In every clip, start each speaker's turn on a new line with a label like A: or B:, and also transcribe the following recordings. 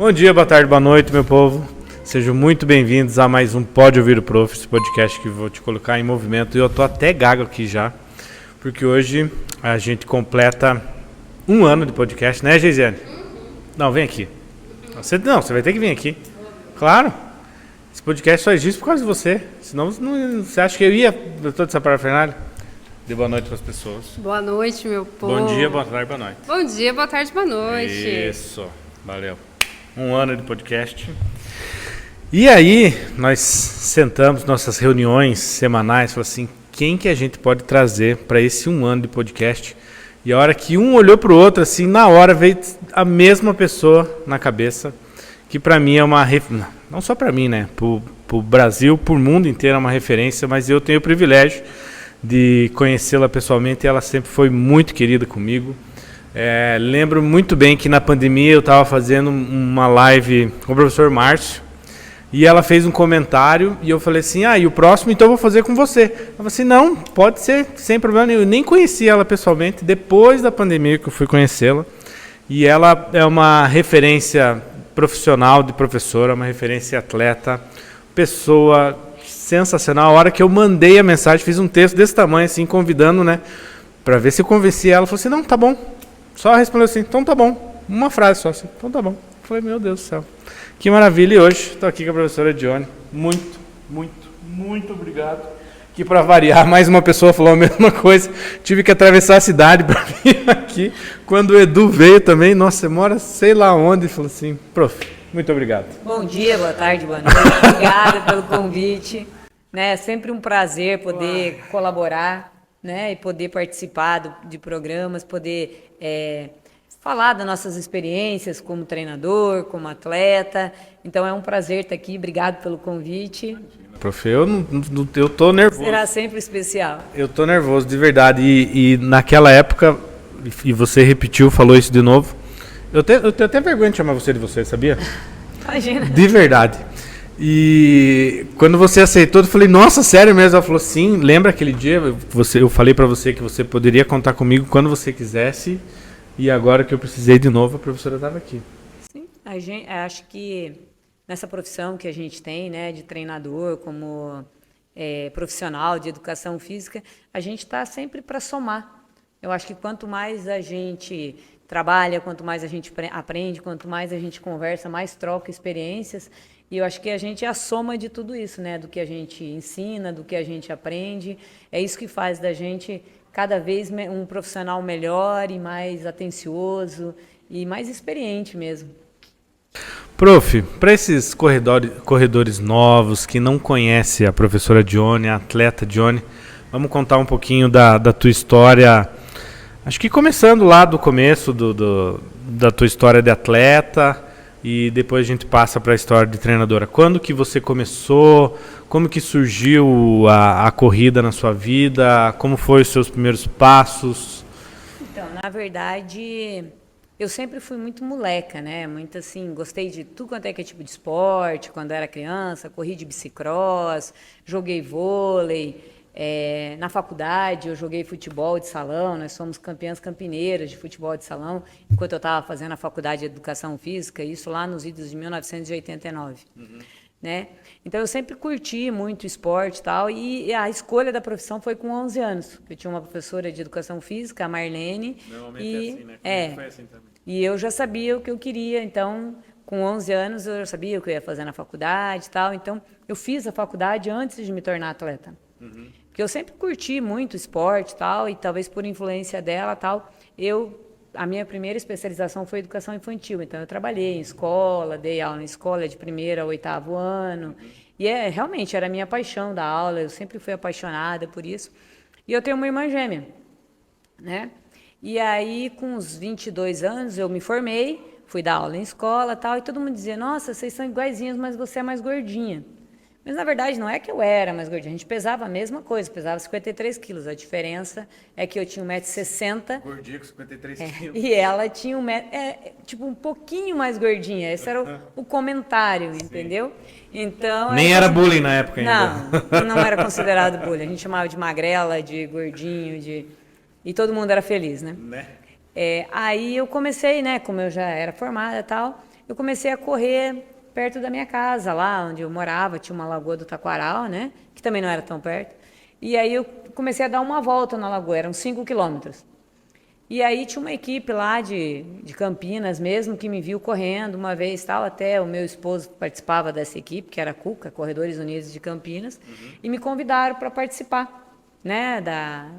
A: Bom dia, boa tarde, boa noite, meu povo. Sejam muito bem-vindos a mais um Pode Ouvir o Prof, esse podcast que vou te colocar em movimento. E eu tô até gago aqui já, porque hoje a gente completa um ano de podcast, né, Geisiane? Não, vem aqui. Você vai ter que vir aqui. Claro. Esse podcast só existe por causa de você. Senão você acha que eu ia toda essa parafernália? Dê boa noite para as pessoas.
B: Boa noite, meu povo.
A: Bom dia, boa tarde, boa noite.
B: Bom dia, boa tarde, boa noite.
A: Isso, valeu. Um ano de podcast. E aí, nós sentamos nossas reuniões semanais, falamos assim, quem que a gente pode trazer para esse um ano de podcast? E a hora que um olhou para o outro, assim, na hora veio a mesma pessoa na cabeça, que para mim é uma não só para mim, né? Para o Brasil, para o mundo inteiro é uma referência, mas eu tenho o privilégio de conhecê-la pessoalmente e ela sempre foi muito querida comigo. Lembro muito bem que na pandemia eu estava fazendo uma live com o professor Márcio e ela fez um comentário e eu falei assim, e o próximo então eu vou fazer com você. Ela falou assim, não, pode ser, sem problema nenhum. Eu nem conheci ela pessoalmente, depois da pandemia que eu fui conhecê-la. E ela é uma referência profissional de professora, uma referência atleta, pessoa sensacional. A hora que eu mandei a mensagem, fiz um texto desse tamanho, assim, convidando, né, para ver se eu convenci ela. Ela falou assim, não, tá bom. Só respondeu assim, então tá bom. Uma frase só assim, então tá bom. Eu falei, meu Deus do céu. Que maravilha. E hoje estou aqui com a professora Dione. Muito obrigado. Que para variar, mais uma pessoa falou a mesma coisa. Tive que atravessar a cidade para vir aqui. Quando o Edu veio também, nossa, você mora sei lá onde. Falou assim, prof, muito obrigado.
C: Bom dia, boa tarde, boa noite. Obrigada pelo convite. É sempre um prazer poder colaborar, né, e poder participar de programas, poder falar das nossas experiências como treinador, como atleta. Então é um prazer estar aqui. Obrigado pelo convite.
A: Prof, eu tô nervoso.
C: Será sempre especial.
A: Eu tô nervoso, de verdade. E naquela época, e você repetiu, falou isso de novo, eu tenho até vergonha de chamar você de você, sabia?
C: Imagina.
A: De verdade. E quando você aceitou, eu falei, nossa, sério mesmo? Ela falou, sim, lembra aquele dia? Eu falei pra você que você poderia contar comigo quando você quisesse. E agora que eu precisei de novo, a professora estava aqui.
C: Sim, acho que nessa profissão que a gente tem, né, de treinador, como profissional de educação física, a gente está sempre para somar. Eu acho que quanto mais a gente trabalha, quanto mais a gente aprende, quanto mais a gente conversa, mais troca experiências. E eu acho que a gente é a soma de tudo isso, né? Do que a gente ensina, do que a gente aprende. É isso que faz da gente cada vez um profissional melhor e mais atencioso e mais experiente mesmo.
A: Prof, para esses corredores novos que não conhecem a professora Dione, a atleta Dione, vamos contar um pouquinho da tua história. Acho que começando lá do começo da tua história de atleta e depois a gente passa para a história de treinadora. Quando que você começou? Como que surgiu a corrida na sua vida? Como foram os seus primeiros passos?
C: Então, na verdade, eu sempre fui muito moleca, né? Muito assim, gostei de tudo quanto é que é tipo de esporte, quando era criança, corri de bicicross, joguei vôlei. Na faculdade eu joguei futebol de salão, nós somos campeãs campineiras de futebol de salão, enquanto eu estava fazendo a faculdade de educação física, isso lá nos idos de 1989. Né? Então eu sempre curti muito esporte e tal, e a escolha da profissão foi com 11 anos. Eu tinha uma professora de educação física, a Marlene.
A: Normalmente
C: e,
A: é assim, né? Foi assim também.
C: E eu já sabia o que eu queria, então com 11 anos eu já sabia o que eu ia fazer na faculdade e tal, então eu fiz a faculdade antes de me tornar atleta. Porque eu sempre curti muito esporte e tal, e talvez por influência dela tal, a minha primeira especialização foi educação infantil. Então eu trabalhei em escola, dei aula em escola de 1º ao 8º ano. E realmente era a minha paixão da aula, eu sempre fui apaixonada por isso. E eu tenho uma irmã gêmea, né? E aí com uns 22 anos eu me formei, fui dar aula em escola tal, e todo mundo dizia, nossa, vocês são iguaizinhas, mas você é mais gordinha. Mas, na verdade, não é que eu era mais gordinha. A gente pesava a mesma coisa, pesava 53 quilos. A diferença é que eu tinha 1,60 m.
A: Gordinha com 53 quilos.
C: E ela tinha tipo, um pouquinho mais gordinha. Esse era o comentário, entendeu? Então,
A: nem era bullying na época ainda.
C: Não era considerado bullying. A gente chamava de magrela, de gordinho, e todo mundo era feliz, né? Aí eu comecei, né, como eu já era formada e tal, eu comecei a correr perto da minha casa, lá onde eu morava, tinha uma lagoa do Taquaral, né? Que também não era tão perto. E aí eu comecei a dar uma volta na lagoa, eram 5 quilômetros. E aí tinha uma equipe lá de Campinas mesmo, que me viu correndo uma vez, tal, até o meu esposo participava dessa equipe, que era a Cuca, Corredores Unidos de Campinas, e me convidaram para participar, né, da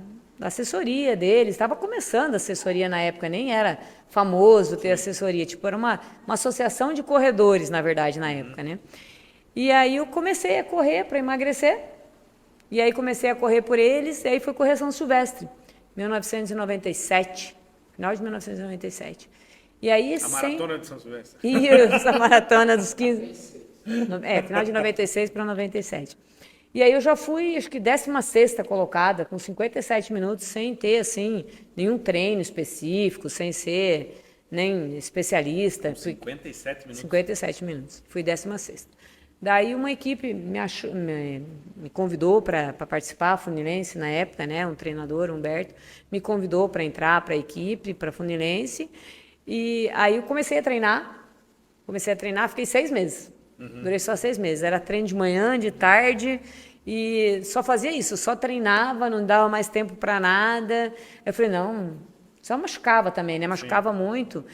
C: assessoria deles. Estava começando a assessoria na época, nem era famoso ter assessoria, tipo, era uma associação de corredores, na verdade, na época, né. E aí eu comecei a correr para emagrecer, e aí comecei a correr por eles, e aí foi correr São Silvestre. 1997, final de 1997. E aí,
A: a maratona de São Silvestre.
C: Isso, a maratona dos 15. Final de 96 para 97. E aí eu já fui, acho que 16ª colocada, com 57 minutos, sem ter, assim, nenhum treino específico, sem ser nem especialista.
A: Com 57 minutos?
C: 57 minutos. Fui 16ª. Daí uma equipe me convidou para participar, a Funilense na época, né? Um treinador, Humberto, me convidou para entrar para a equipe, para a Funilense. E aí eu comecei a treinar, fiquei 6 meses. Durei só 6 meses. Era treino de manhã, de tarde, e só fazia isso, só treinava, não dava mais tempo para nada. Eu falei, não, só machucava também, né? Machucava muito,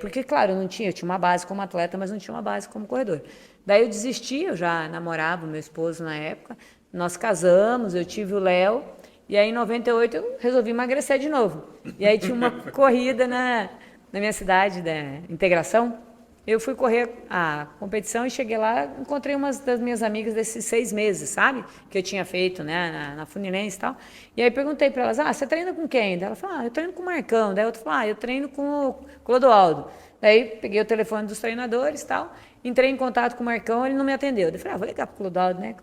C: porque, claro, eu tinha uma base como atleta, mas não tinha uma base como corredor. Daí eu desisti, eu já namorava o meu esposo na época, nós casamos, eu tive o Léo, e aí em 98 eu resolvi emagrecer de novo. E aí tinha uma corrida na minha cidade, da Integração. Eu fui correr a competição e cheguei lá, encontrei uma das minhas amigas desses 6 meses, sabe? Que eu tinha feito, né, na Funilense e tal. E aí perguntei para elas, você treina com quem? Daí ela falou, eu treino com o Marcão. Daí outra falou, eu treino com o Clodoaldo. Daí peguei o telefone dos treinadores e tal, entrei em contato com o Marcão, ele não me atendeu. Daí falei, vou ligar para o Clodoaldo, né,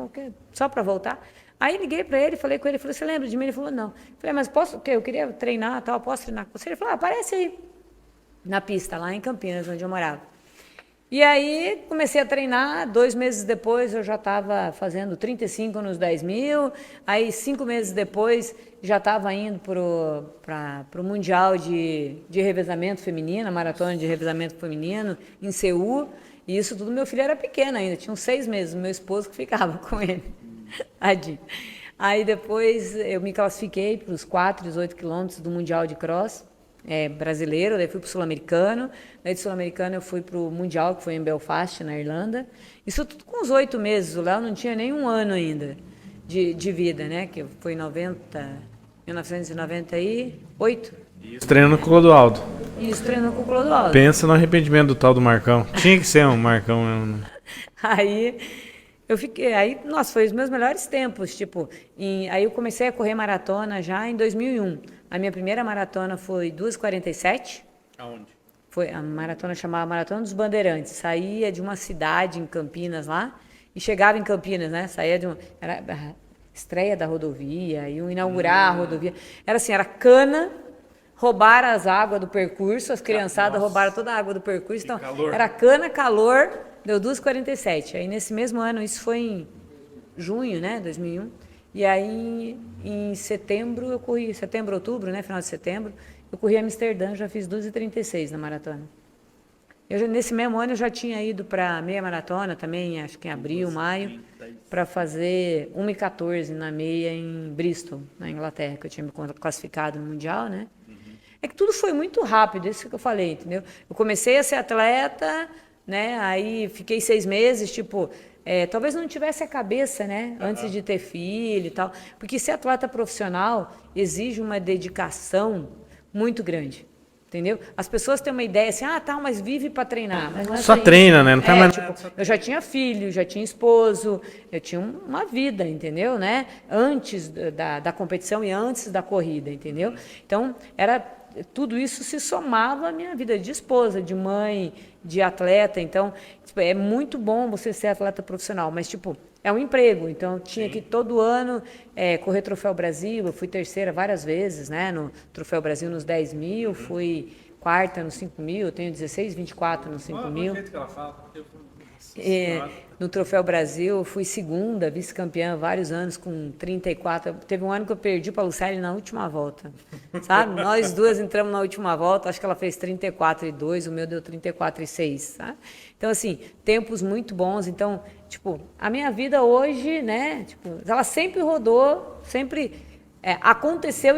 C: só para voltar. Aí liguei para ele, falei com ele, falei, você lembra de mim? Ele falou, não. Falei, mas posso, o quê? Eu queria treinar, tal, posso treinar com você? Ele falou, aparece aí, na pista, lá em Campinas, onde eu morava. E aí comecei a treinar, 2 meses depois eu já estava fazendo 35 nos 10 mil, aí 5 meses depois já estava indo para o Mundial de Revezamento Feminino, a Maratona de Revezamento Feminino, em Seul, e isso tudo meu filho era pequeno ainda, tinha uns 6 meses, o meu esposo que ficava com ele. Aí depois eu me classifiquei para os 4 e os 8 quilômetros do Mundial de Cross, brasileiro, daí fui para o Sul-Americano, daí do Sul-Americano eu fui para o Mundial, que foi em Belfast, na Irlanda, isso tudo com os 8 meses, o Léo não tinha nem um ano ainda de vida, né, que foi em 1998.
A: Isso treinando com o Clodoaldo.
C: Isso, treinando com o Clodoaldo.
A: Pensa no arrependimento do tal do Marcão. Tinha que ser um Marcão mesmo, né?
C: Aí eu fiquei, nossa, foi os meus melhores tempos, tipo, aí eu comecei a correr maratona já em 2001. A minha primeira maratona foi 2:47.
A: Aonde?
C: Foi a maratona chamada Maratona dos Bandeirantes. Saía de uma cidade em Campinas lá e chegava em Campinas, né? Saía era a estreia da rodovia, iam inaugurar a rodovia. Era assim, era cana, roubaram as águas do percurso, as criançadas roubaram toda a água do percurso. Então, era cana, calor, deu 2:47. Aí nesse mesmo ano, isso foi em junho, né, 2001. E aí em setembro eu corri, outubro, né, final de setembro, eu corri Amsterdã, já fiz 2:36 na maratona. Nesse mesmo ano eu já tinha ido para meia maratona também, acho que em abril, maio, para fazer 1:14 na meia em Bristol, na Inglaterra, que eu tinha me classificado no Mundial, né? É que tudo foi muito rápido, isso que eu falei, entendeu? Eu comecei a ser atleta, né? Aí fiquei 6 meses, tipo, talvez não tivesse a cabeça, né? Antes de ter filho e tal. Porque ser atleta profissional exige uma dedicação muito grande, entendeu? As pessoas têm uma ideia assim, mas vive para treinar. Mas não é
A: só treina, né? Não tem mais...
C: eu já tinha filho, já tinha esposo, eu tinha uma vida, entendeu? Né? Antes da competição e antes da corrida, entendeu? Então, tudo isso se somava à minha vida de esposa, de mãe, de atleta. Então, tipo, é muito bom você ser atleta profissional, mas, tipo, é um emprego. Então, eu tinha que todo ano correr Troféu Brasil. Eu fui terceira várias vezes, né? No Troféu Brasil nos 10 mil, fui quarta nos 5 mil, eu tenho 16, 24 nos 5 mil.
A: O jeito que ela fala,
C: no Troféu Brasil, fui segunda, vice-campeã vários anos com 34. Teve um ano que eu perdi para a Lucélia na última volta, sabe? Nós duas entramos na última volta, acho que ela fez 34,2, o meu deu 34,6, sabe? Então, assim, tempos muito bons. Então, tipo, a minha vida hoje, né, tipo, ela sempre rodou, sempre aconteceu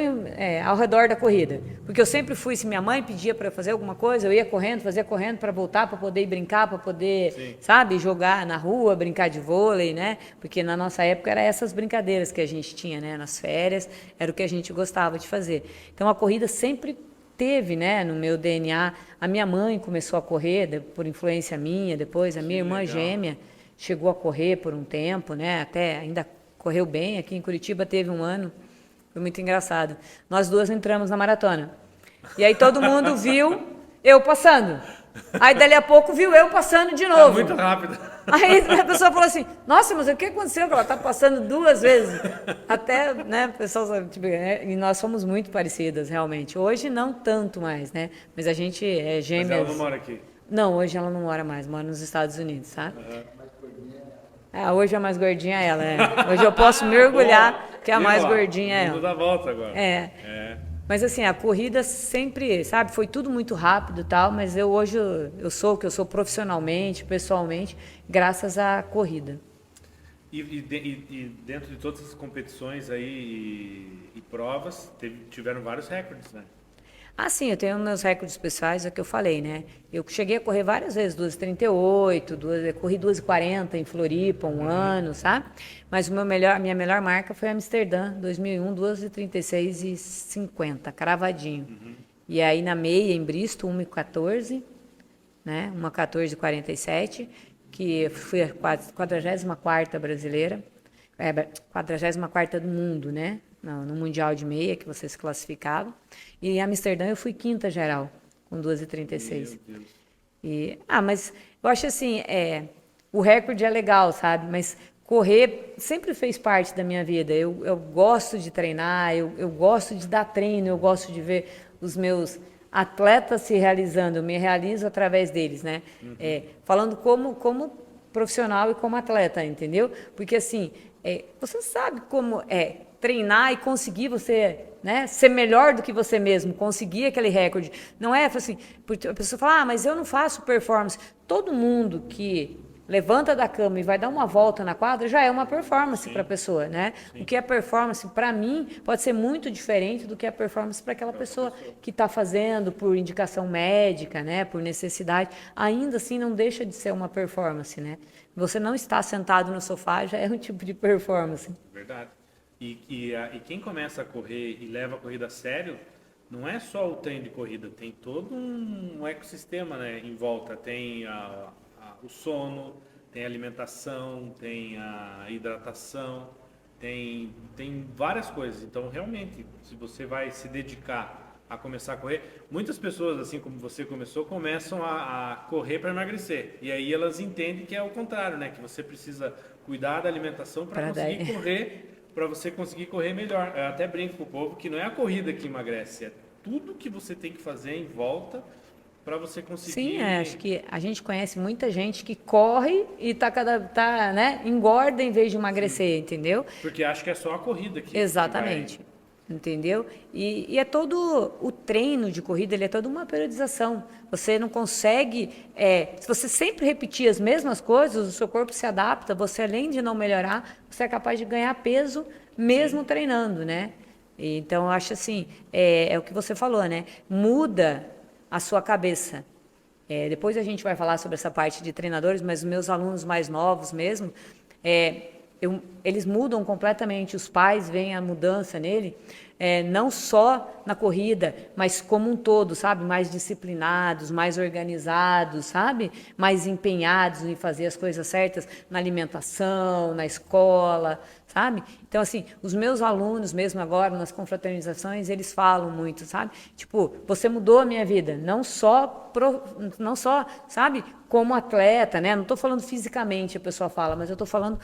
C: ao redor da corrida. Porque eu sempre fui, se minha mãe pedia para fazer alguma coisa, eu ia correndo, fazia correndo para voltar, para poder ir brincar, para poder, sim, sabe, jogar na rua, brincar de vôlei, né? Porque na nossa época era essas brincadeiras que a gente tinha, né? Nas férias, era o que a gente gostava de fazer. Então a corrida sempre teve, né, no meu DNA. A minha mãe começou a correr por influência minha, depois a minha irmã gêmea chegou a correr por um tempo, né? Até ainda correu bem. Aqui em Curitiba teve um ano. Foi muito engraçado. Nós duas entramos na maratona. E aí todo mundo viu eu passando. Aí dali a pouco viu eu passando de novo.
A: Muito rápido.
C: Aí a pessoa falou assim, nossa, mas o que aconteceu? Ela está passando 2 vezes. Até, né, o pessoal sabe, tipo, e nós somos muito parecidas, realmente. Hoje não tanto mais, né? Mas a gente é gêmeas.
A: Mas ela não mora aqui?
C: Não, hoje ela não mora mais, mora nos Estados Unidos, sabe? Hoje a mais gordinha é ela, Hoje eu posso me orgulhar que a mais gordinha é ela.
A: Muda a volta agora.
C: Mas assim, a corrida sempre, sabe, foi tudo muito rápido e tal, mas hoje eu sou o que eu sou profissionalmente, pessoalmente, graças à corrida.
A: E dentro de todas as competições aí e provas, tiveram vários recordes, né?
C: Ah, sim, eu tenho meus recordes pessoais, é o que eu falei, né? Eu cheguei a correr várias vezes, 2:38, corri 2:40 em Floripa, um ano, sabe? Mas a minha melhor marca foi Amsterdã, 2001, 2:36,50, cravadinho. E aí na meia, em Bristol, 1:14, né? 1:14,47, que fui a 44ª brasileira, 44ª do mundo, né? No Mundial de Meia, que vocês classificavam. E em Amsterdã eu fui 5ª geral, com 2:36. Mas eu acho assim, o recorde é legal, sabe? Mas correr sempre fez parte da minha vida. Eu gosto de treinar, eu gosto de dar treino, eu gosto de ver os meus atletas se realizando, eu me realizo através deles, né? Falando como profissional e como atleta, entendeu? Porque assim, você sabe como treinar e conseguir você, né, ser melhor do que você mesmo, conseguir aquele recorde. Não é assim, a pessoa fala, mas eu não faço performance. Todo mundo que levanta da cama e vai dar uma volta na quadra já é uma performance para a pessoa, né? Sim. O que é performance para mim pode ser muito diferente do que é performance para aquela pessoa que está fazendo por indicação médica, né, por necessidade. Ainda assim não deixa de ser uma performance, né? Você não está sentado no sofá já é um tipo de performance.
A: Verdade. E quem começa a correr e leva a corrida a sério, não é só o treino de corrida, tem todo um ecossistema, né, em volta. Tem o sono, tem a alimentação, tem a hidratação, tem várias coisas. Então, realmente, se você vai se dedicar a começar a correr, muitas pessoas, assim como você começam a correr para emagrecer. E aí elas entendem que é o contrário, né, que você precisa cuidar da alimentação para conseguir correr. Para você conseguir correr melhor. Eu até brinco com o povo que não é a corrida que emagrece, é tudo que você tem que fazer em volta para você conseguir...
C: Sim, acho que a gente conhece muita gente que corre e né, engorda em vez de emagrecer, sim, entendeu?
A: Porque acho que é só a corrida que...
C: Exatamente. Entendeu? E é todo o treino de corrida, ele é toda uma periodização. Você não consegue, se você sempre repetir as mesmas coisas, o seu corpo se adapta, você além de não melhorar, você é capaz de ganhar peso mesmo, sim, treinando, né? Então, eu acho assim, é o que você falou, né? Muda a sua cabeça. Depois a gente vai falar sobre essa parte de treinadores, mas os meus alunos mais novos mesmo, eles mudam completamente, os pais veem a mudança nele, não só na corrida, mas como um todo, sabe? Mais disciplinados, mais organizados, sabe? Mais empenhados em fazer as coisas certas na alimentação, na escola, sabe? Então, assim, os meus alunos mesmo agora, nas confraternizações, eles falam muito, sabe? Tipo, você mudou a minha vida, não só, sabe? Como atleta, né? Não estou falando fisicamente, a pessoa fala, mas eu estou falando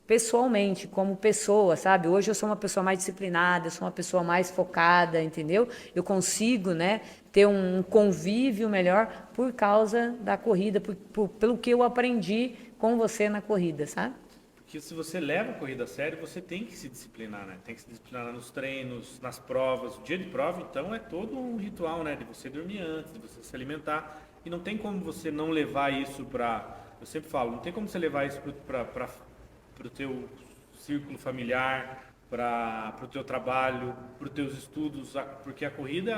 C: pessoalmente, como pessoa, sabe? Hoje eu sou uma pessoa mais disciplinada, eu sou uma pessoa mais focada, entendeu? Eu consigo, né, ter um convívio melhor por causa da corrida, pelo que eu aprendi com você na corrida, sabe?
A: Porque se você leva a corrida a sério, você tem que se disciplinar, né? Tem que se disciplinar nos treinos, nas provas. O dia de prova, então, é todo um ritual, né? De você dormir antes, de você se alimentar. E não tem como você não levar isso para... Eu sempre falo, não tem como você levar isso para o teu círculo familiar, para o teu trabalho, para os teus estudos, porque a corrida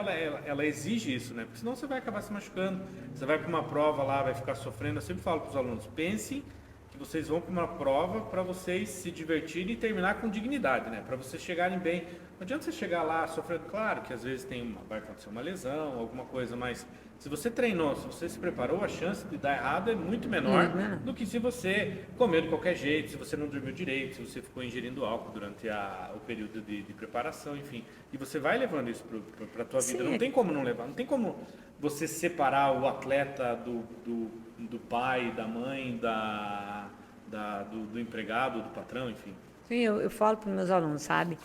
A: ela exige isso, né? Porque senão você vai acabar se machucando. Você vai para uma prova lá, vai ficar sofrendo. Eu sempre falo para os alunos, pensem que vocês vão para uma prova para vocês se divertirem e terminar com dignidade, né? Para vocês chegarem bem. Não adianta você chegar lá sofrendo, claro que às vezes vai acontecer uma lesão, alguma coisa, mas se você treinou, se você se preparou, a chance de dar errado é muito menor do que se você comeu de qualquer jeito, se você não dormiu direito, se você ficou ingerindo álcool durante o período de preparação, enfim. E você vai levando isso para a tua vida. Não tem como não levar, não tem como você separar o atleta do pai, da mãe, do empregado, do patrão, enfim.
C: Sim, eu falo para os meus alunos, sabe?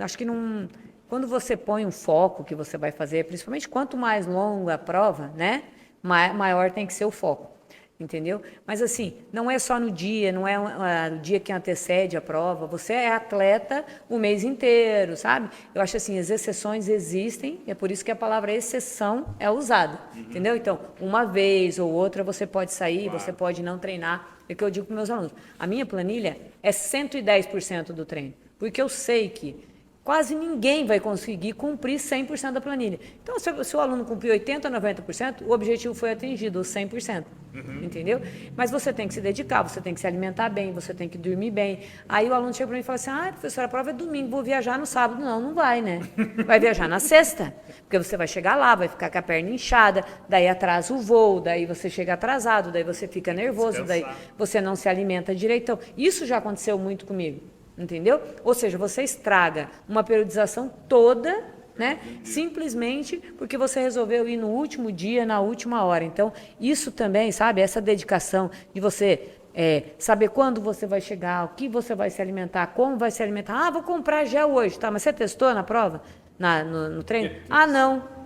C: Acho que não... Quando você põe um foco que você vai fazer, principalmente quanto mais longa a prova, né? Maior tem que ser o foco, entendeu? Mas assim, não é só no dia, não é no dia que antecede a prova, você é atleta o mês inteiro, sabe? Eu acho assim, as exceções existem, é por isso que a palavra exceção é usada, entendeu? Então, uma vez ou outra você pode sair, você pode não treinar, é o que eu digo para meus alunos. A minha planilha é 110% do treino, porque eu sei que quase ninguém vai conseguir cumprir 100% da planilha. Então, se o aluno cumprir 80%, 90%, o objetivo foi atingido, os 100%. Entendeu? Mas você tem que se dedicar, você tem que se alimentar bem, você tem que dormir bem. Aí o aluno chega para mim e fala assim, professora, a prova é domingo, vou viajar no sábado. Não vai, né? Vai viajar na sexta, porque você vai chegar lá, vai ficar com a perna inchada, daí atrasa o voo, daí você chega atrasado, daí você fica nervoso, daí você não se alimenta direito. Então, isso já aconteceu muito comigo. Entendeu? Ou seja, você estraga uma periodização toda, né? Simplesmente porque você resolveu ir no último dia, na última hora. Então, isso também, sabe? Essa dedicação de você saber quando você vai chegar, o que você vai se alimentar, como vai se alimentar. Vou comprar gel hoje, tá? Mas você testou na prova? No treino? Não.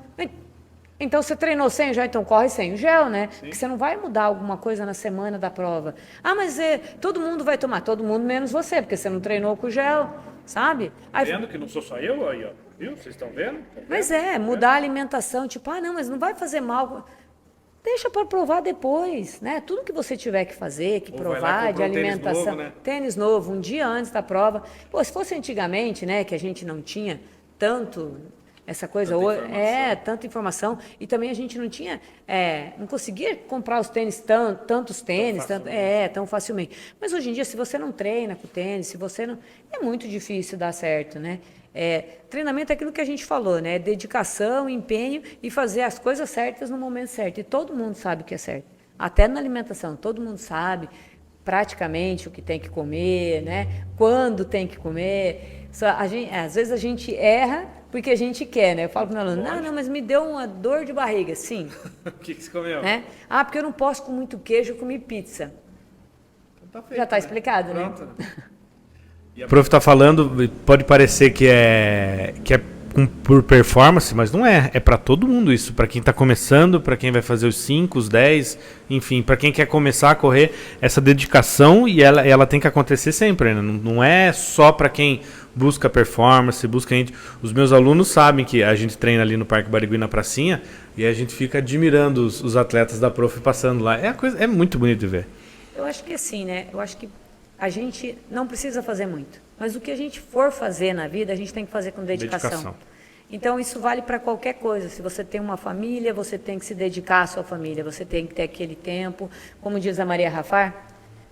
C: Então, você treinou sem o gel, então corre sem o gel, né? Sim. Porque você não vai mudar alguma coisa na semana da prova. Mas todo mundo vai tomar, todo mundo menos você, porque você não treinou com o gel, sabe?
A: Vendo que não sou só eu, aí, ó. Viu? Vocês estão vendo?
C: Mas mudar a alimentação, tipo, não, mas não vai fazer mal. Deixa para provar depois, né? Tudo que você tiver que fazer, que provar de alimentação. Tênis novo, né? Tênis novo, um dia antes da prova. Pô, se fosse antigamente, né, que a gente não tinha tanto... Essa coisa, tanta informação. E também a gente não tinha, não conseguia comprar os tênis, tantos tênis, tão facilmente. Mas hoje em dia, se você não treina com tênis, se você não... É muito difícil dar certo, né? Treinamento é aquilo que a gente falou, né? Dedicação, empenho e fazer as coisas certas no momento certo. E todo mundo sabe o que é certo. Até na alimentação, todo mundo sabe praticamente o que tem que comer, né? Quando tem que comer. Às vezes a gente erra porque a gente quer, né? Eu falo para o meu aluno, não, mas me deu uma dor de barriga. Sim.
A: O que você comeu?
C: Né? Porque eu não posso com muito queijo, eu comi pizza.
A: Então tá feito,
C: já está explicado,
A: pronto,
C: né?
A: O prof está falando, pode parecer que é por performance, mas não é. É para todo mundo isso. Para quem está começando, para quem vai fazer os 5, os 10, enfim, para quem quer começar a correr, essa dedicação e ela tem que acontecer sempre, né? Não é só para quem busca performance, os meus alunos sabem que a gente treina ali no Parque Barigui na pracinha e a gente fica admirando os atletas da prof passando lá. É muito bonito de ver.
C: Eu acho que assim, né? Eu acho que a gente não precisa fazer muito, mas o que a gente for fazer na vida, a gente tem que fazer com dedicação. Então, isso vale para qualquer coisa. Se você tem uma família, você tem que se dedicar à sua família, você tem que ter aquele tempo, como diz a Maria Rafar,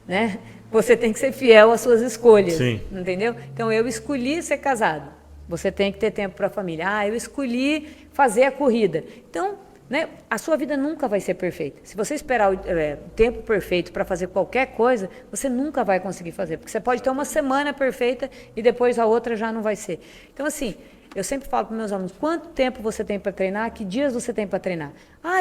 C: né? Você tem que ser fiel às suas escolhas,
A: sim,
C: entendeu? Então, eu escolhi ser casado, você tem que ter tempo para a família. Eu escolhi fazer a corrida. Então, né, a sua vida nunca vai ser perfeita. Se você esperar o tempo perfeito para fazer qualquer coisa, você nunca vai conseguir fazer, porque você pode ter uma semana perfeita e depois a outra já não vai ser. Então, assim, eu sempre falo para meus alunos, quanto tempo você tem para treinar, que dias você tem para treinar?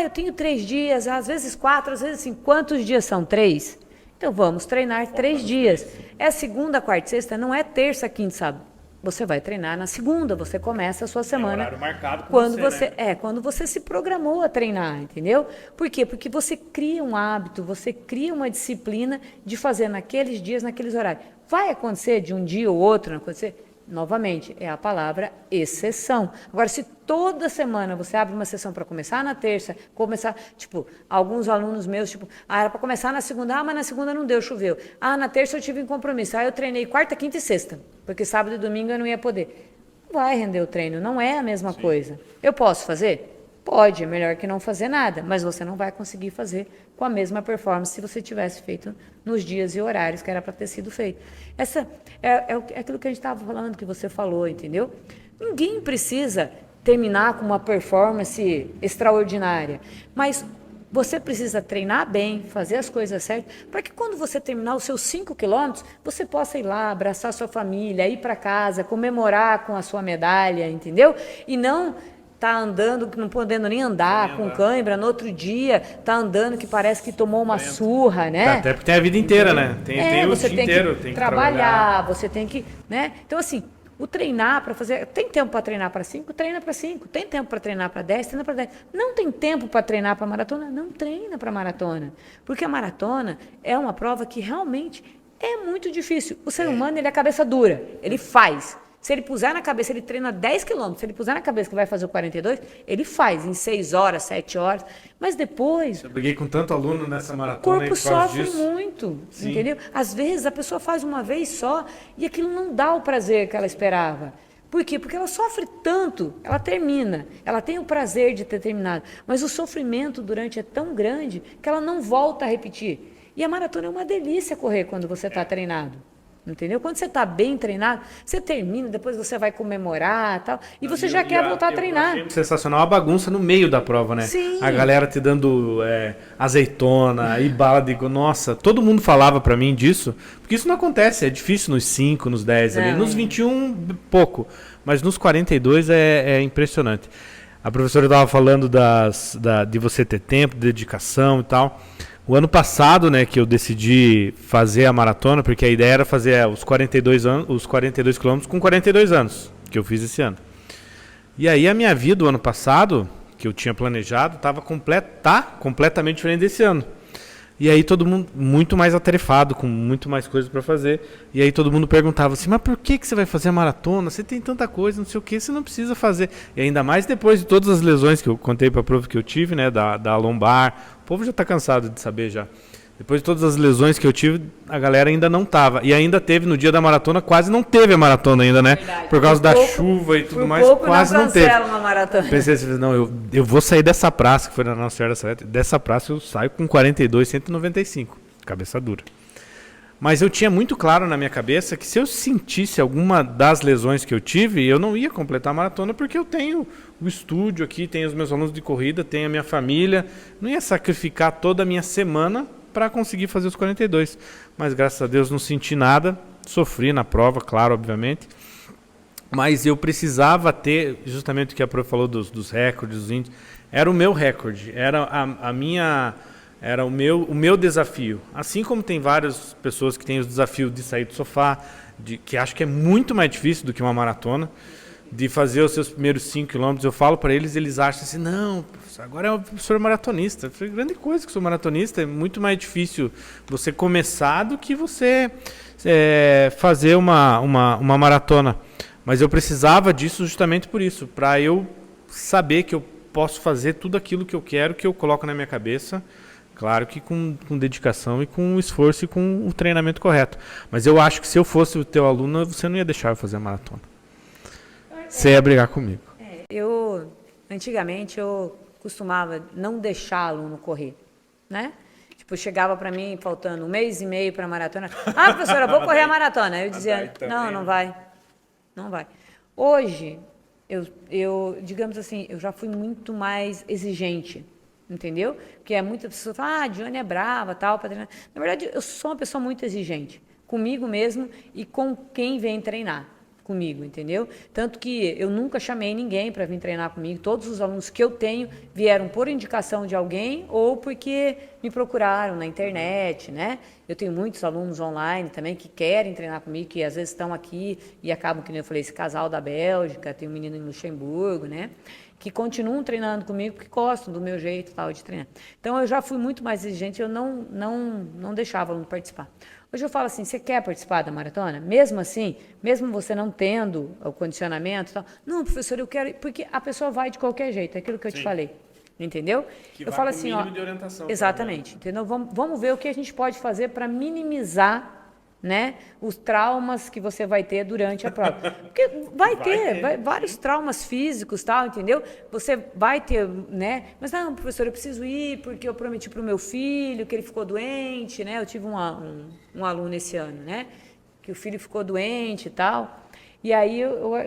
C: Eu tenho 3 dias, às vezes 4, às vezes 5. Quantos dias são? 3? Então, vamos treinar 3 dias. É segunda, quarta e sexta, não é terça, quinta e sábado. você vai treinar na segunda, você começa a sua semana
A: horário marcado com
C: quando
A: você, né?
C: quando você se programou a treinar, entendeu? Por quê? Porque você cria um hábito, você cria uma disciplina de fazer naqueles dias, naqueles horários. Vai acontecer de um dia ou outro, não acontecer? Novamente, é a palavra exceção. Agora, se toda semana você abre uma sessão para começar na terça, começar, tipo, alguns alunos meus, tipo, era para começar na segunda, mas na segunda não deu, choveu. Na terça eu tive um compromisso, aí eu treinei quarta, quinta e sexta, porque sábado e domingo eu não ia poder. Não vai render o treino, não é a mesma coisa. Eu posso fazer? Pode, é melhor que não fazer nada, mas você não vai conseguir fazer com a mesma performance se você tivesse feito nos dias e horários que era para ter sido feito. Essa é aquilo que a gente estava falando, que você falou, entendeu? Ninguém precisa terminar com uma performance extraordinária, mas você precisa treinar bem, fazer as coisas certas, para que quando você terminar os seus 5 quilômetros, você possa ir lá, abraçar sua família, ir para casa, comemorar com a sua medalha, entendeu? E não tá andando, não podendo nem andar, com cãibra, no outro dia tá andando que parece que tomou uma surra, né?
A: Até porque tem a vida inteira, né? Tem o
C: você
A: dia
C: tem
A: inteiro,
C: que
A: tem que
C: trabalhar, você tem que, né? Então assim, o treinar para fazer, tem tempo para treinar para 5, treina para 5, tem tempo para treinar para 10, treina para 10. Não tem tempo para treinar para maratona, não treina para maratona. Porque a maratona é uma prova que realmente é muito difícil. O ser humano, ele é cabeça dura, ele faz. Se ele puser na cabeça, ele treina 10 quilômetros, se ele puser na cabeça que vai fazer o 42, ele faz em 6 horas, 7 horas. Mas depois,
A: Eu briguei com tanto aluno nessa
C: o
A: maratona
C: corpo
A: por causa
C: sofre
A: disso.
C: muito,
A: Sim.
C: entendeu? Às vezes a pessoa faz uma vez só e aquilo não dá o prazer que ela esperava. Por quê? Porque ela sofre tanto, ela termina, ela tem o prazer de ter terminado, mas o sofrimento durante é tão grande que ela não volta a repetir. E a maratona é uma delícia correr quando você está treinado. Entendeu? Quando você está bem treinado, você termina, depois você vai comemorar tal, e você já quer voltar a treinar.
A: Eu achei sensacional a bagunça no meio da prova, né?
C: Sim.
A: A galera te dando azeitona e bala de... Nossa, todo mundo falava pra mim disso, porque isso não acontece, é difícil nos 5, nos 10 ali,
C: Não.
A: nos 21 pouco, mas nos 42 é impressionante. A professora estava falando de você ter tempo, dedicação e tal. O ano passado, né, que eu decidi fazer a maratona, porque a ideia era fazer os 42 quilômetros com 42 anos, que eu fiz esse ano. E aí a minha vida, o ano passado, que eu tinha planejado, estava completamente diferente desse ano. E aí todo mundo muito mais atarefado, com muito mais coisas para fazer. E aí todo mundo perguntava assim, mas por que você vai fazer a maratona? Você tem tanta coisa, não sei o que, você não precisa fazer. E ainda mais depois de todas as lesões que eu contei para a prova que eu tive, né, da lombar. O povo já está cansado de saber já. Depois de todas as lesões que eu tive, a galera ainda não tava. E ainda teve, no dia da maratona, quase não teve a maratona ainda, né?
C: Verdade.
A: Por causa da
C: pouco-
A: chuva e tudo
C: por
A: mais,
C: pouco
A: quase não teve.
C: cancela uma maratona.
A: Pensei assim, não, eu vou sair dessa praça, que foi na Nossa Senhora da Salete, dessa praça eu saio com 42, 195, cabeça dura. Mas eu tinha muito claro na minha cabeça que se eu sentisse alguma das lesões que eu tive, eu não ia completar a maratona, porque eu tenho o estúdio aqui, tenho os meus alunos de corrida, tenho a minha família, não ia sacrificar toda a minha semana para conseguir fazer os 42. Mas graças a Deus não senti nada, sofri na prova, claro, obviamente. Mas eu precisava ter, justamente o que a prof falou dos recordes, dos índices, era o meu recorde, era era o meu desafio. Assim como tem várias pessoas que têm os desafios de sair do sofá, que acho que é muito mais difícil do que uma maratona, de fazer os seus primeiros 5 quilômetros. Eu falo para eles acham assim, não, professor, agora é o professor maratonista. Eu falei, grande coisa que sou maratonista, é muito mais difícil você começar do que você fazer uma maratona. Mas eu precisava disso justamente por isso, para eu saber que eu posso fazer tudo aquilo que eu quero, que eu coloco na minha cabeça. Claro que com dedicação e com esforço e com o treinamento correto. Mas eu acho que se eu fosse o teu aluno, você não ia deixar eu fazer a maratona. Você ia brigar comigo.
C: Antigamente, eu costumava não deixar aluno correr, né? Tipo, chegava para mim faltando 1 mês e meio para a maratona. Ah, professora, eu vou correr a maratona. Eu dizia, não vai. Não vai. Hoje, eu, digamos assim, eu já fui muito mais exigente, entendeu? Porque muitas pessoas falam, a Dione é brava, tal, pra treinar. Na verdade, eu sou uma pessoa muito exigente, comigo mesmo e com quem vem treinar. comigo, entendeu? Tanto que eu nunca chamei ninguém para vir treinar comigo. Todos os alunos que eu tenho vieram por indicação de alguém ou porque me procuraram na internet, né? Eu tenho muitos alunos online também que querem treinar comigo, que às vezes estão aqui e acabam, que nem eu falei, esse casal da Bélgica, tem um menino em Luxemburgo, né? Que continuam treinando comigo porque gostam do meu jeito tal de treinar. Então eu já fui muito mais exigente, eu não deixava o aluno participar. Hoje eu falo assim, você quer participar da maratona? Mesmo assim, mesmo você não tendo o condicionamento, tal, não, professor, eu quero, porque a pessoa vai de qualquer jeito, é aquilo que eu te falei. Entendeu?
A: Que
C: eu
A: vá
C: falo
A: com
C: assim,
A: mínimo
C: ó,
A: de orientação.
C: exatamente, entendeu? Vamos ver o que a gente pode fazer para minimizar, né, os traumas que você vai ter durante a prova. Porque vai ter vários traumas físicos, tal, entendeu? Você vai ter, né? Mas não, professor, eu preciso ir porque eu prometi para o meu filho que ele ficou doente, né? Eu tive um aluno esse ano, né? Que o filho ficou doente e tal. E aí,